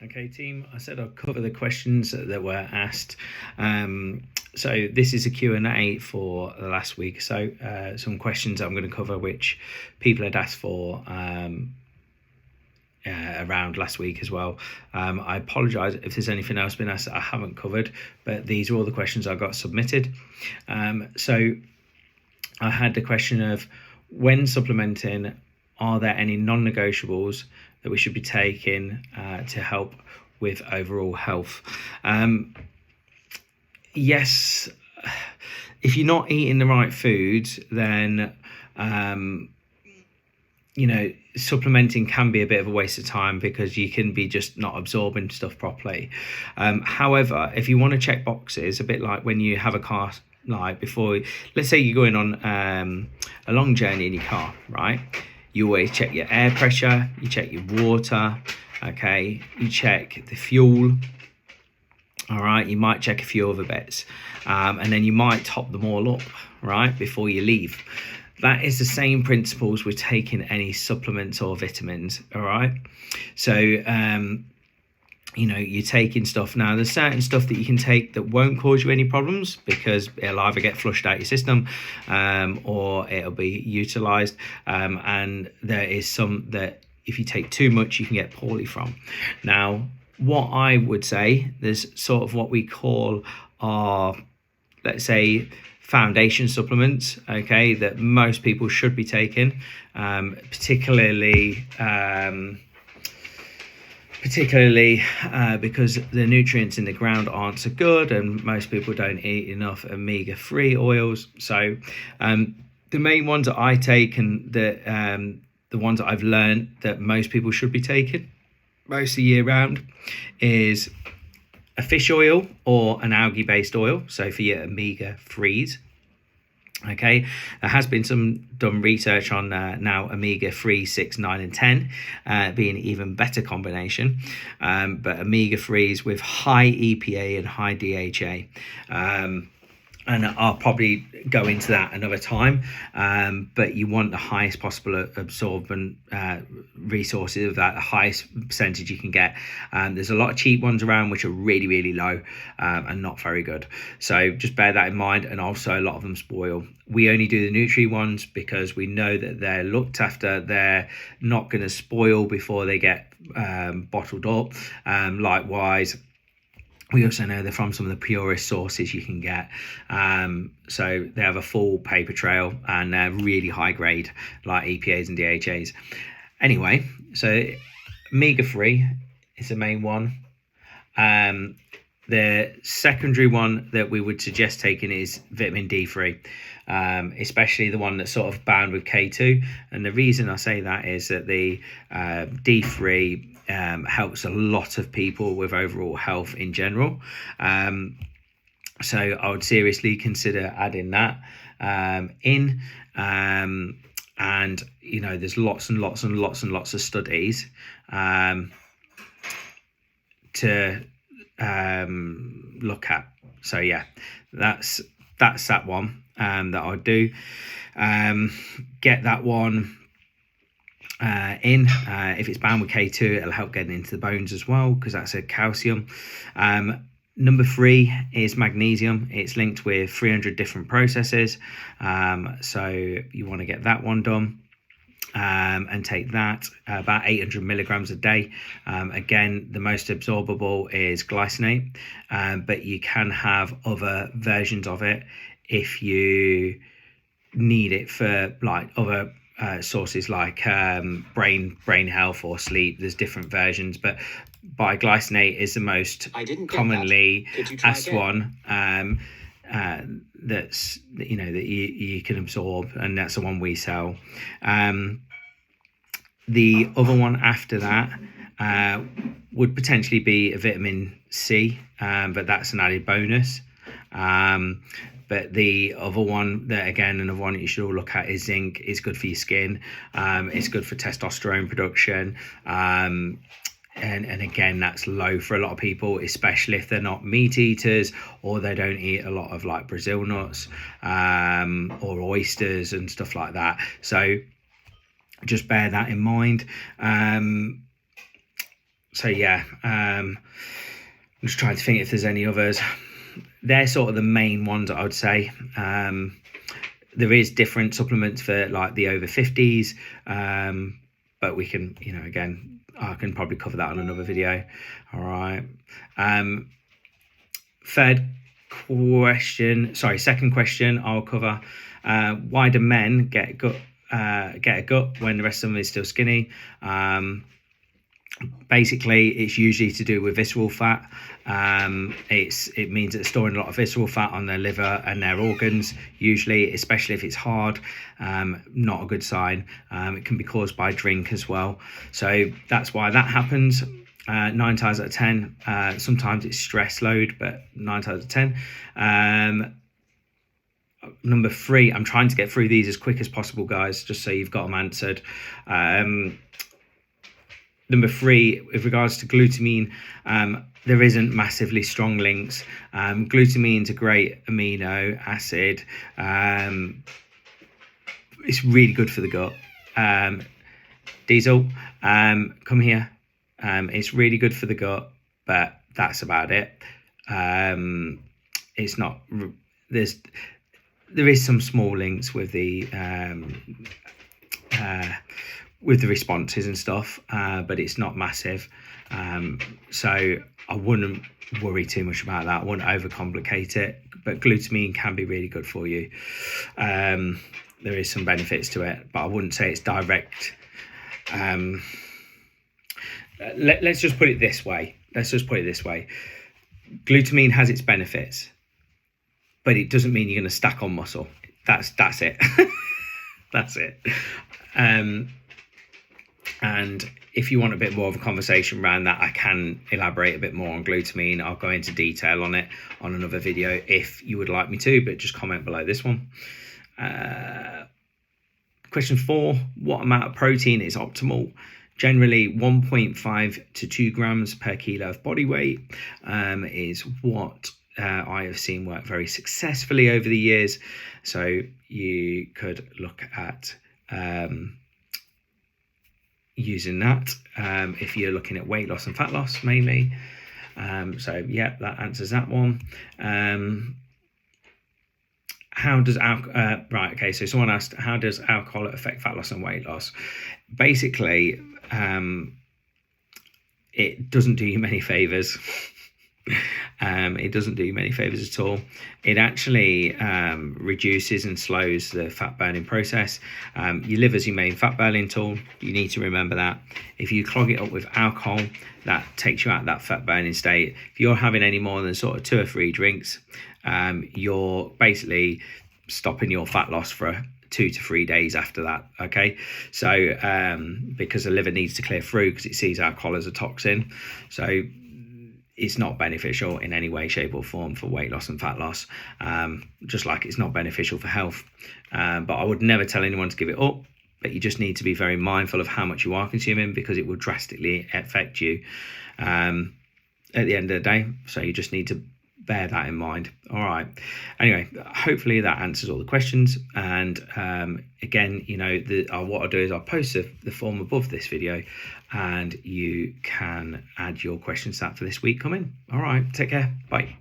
Okay, team, I said I'd cover the questions that were asked. So this is a Q&A for the last week. So some questions I'm going to cover which people had asked for around last week as well. I apologise if there's anything else been asked that I haven't covered, but these are all the questions I got submitted. So I had the question of, when supplementing, are there any non-negotiables that we should be taking to help with overall health? Yes, if you're not eating the right foods, then supplementing can be a bit of a waste of time because you can be just not absorbing stuff properly. However, if you want to check boxes, a bit like when you have a car, like before, let's say you're going on a long journey in your car, right? You always check your air pressure, you check your water, okay, you check the fuel, all right, you might check a few other bits, and then you might top them all up, right, before you leave. That is the same principles with taking any supplements or vitamins, all right? So, you're taking stuff. Now, there's certain stuff that you can take that won't cause you any problems because it'll either get flushed out your system or it'll be utilised. And there is some that if you take too much, you can get poorly from. Now, what I would say, there's sort of what we call our, let's say, foundation supplements, okay, that most people should be taking, particularly because the nutrients in the ground aren't so good and most people don't eat enough omega-3 oils. So the main ones that I take and the ones that I've learned that most people should be taking most of the year round is a fish oil or an algae-based oil, so for your omega-3s. Okay, there has been some done research on now omega-3, 6, 9 and 10 being an even better combination, but omega-3s with high EPA and high DHA, and I'll probably go into that another time, but you want the highest possible absorbent resources of that, the highest percentage you can get. There's a lot of cheap ones around which are really, really low and not very good. So just bear that in mind, and also a lot of them spoil. We only do the Nutri ones because we know that they're looked after. They're not going to spoil before they get bottled up. Likewise, we also know they're from some of the purest sources you can get. So they have a full paper trail and they're really high grade, like EPAs and DHAs. Anyway, so omega-3 is the main one. The secondary one that we would suggest taking is vitamin D3, especially the one that's sort of bound with K2. And the reason I say that is that the D3 helps a lot of people with overall health in general. So I would seriously consider adding that in. And, there's lots and lots and lots and lots of studies to look at. So yeah, that's that one that I would do. Get that one in. If it's bound with K2, it'll help getting into the bones as well because that's a calcium. Number 3 is magnesium. It's linked with 300 different processes, so you want to get that one done. And take that about 800 milligrams a day. Again, the most absorbable is glycinate, but you can have other versions of it if you need it for like other sources like brain health or sleep. There's different versions, but glycinate is the most commonly asked one. That's that you can absorb, and that's the one we sell. The other one after that would potentially be a vitamin C, but that's an added bonus. But the other one that, again, another one that you should all look at is zinc. It's good for your skin. It's good for testosterone production. And again, that's low for a lot of people, especially if they're not meat eaters or they don't eat a lot of like Brazil nuts or oysters and stuff like that. So just bear that in mind. So yeah, I'm just trying to think if there's any others. They're sort of the main ones I would say. There is different supplements for like the over 50s, but we can, again, I can probably cover that on another video. All right. Second question I'll cover. Why do men get a gut when the rest of them is still skinny? Basically, it's usually to do with visceral fat. It means it's storing a lot of visceral fat on their liver and their organs, usually, especially if it's hard. Not a good sign. It can be caused by drink as well. So that's why that happens. 9 times out of 10. Sometimes it's stress load, but 9 times out of 10. Number 3, I'm trying to get through these as quick as possible, guys, just so you've got them answered. Number 3, with regards to glutamine, there isn't massively strong links. Glutamine's a great amino acid. It's really good for the gut. Diesel, come here. It's really good for the gut, but that's about it. It's not. There is some small links with the responses and stuff, but it's not massive. So I wouldn't worry too much about that. I wouldn't overcomplicate it, but glutamine can be really good for you. There is some benefits to it, but I wouldn't say it's direct. Let's just put it this way. Glutamine has its benefits, but it doesn't mean you're going to stack on muscle. That's it. That's it. And if you want a bit more of a conversation around that, I can elaborate a bit more on glutamine. I'll go into detail on it on another video if you would like me to, but just comment below this one. Question 4, what amount of protein is optimal? Generally 1.5 to 2 grams per kilo of body weight is what I have seen work very successfully over the years. So you could look at using that if you're looking at weight loss and fat loss mainly. So yeah, that answers that one. How does so someone asked, how does alcohol affect fat loss and weight loss? Basically, it doesn't do you many favors. It doesn't do you many favors at all. It actually reduces and slows the fat burning process. Your liver's your main fat burning tool. You need to remember that. If you clog it up with alcohol, that takes you out of that fat burning state. If you're having any more than sort of 2 or 3 drinks, you're basically stopping your fat loss for 2 to 3 days after that. Okay, so because the liver needs to clear through because it sees alcohol as a toxin. So it's not beneficial in any way, shape or form for weight loss and fat loss, just like it's not beneficial for health. But I would never tell anyone to give it up, but you just need to be very mindful of how much you are consuming because it will drastically affect you at the end of the day. So you just need to bear that in mind. All right. Anyway, hopefully that answers all the questions. And again, what I'll do is I'll post the form above this video and you can add your questions to that for this week. Come in. All right. Take care. Bye.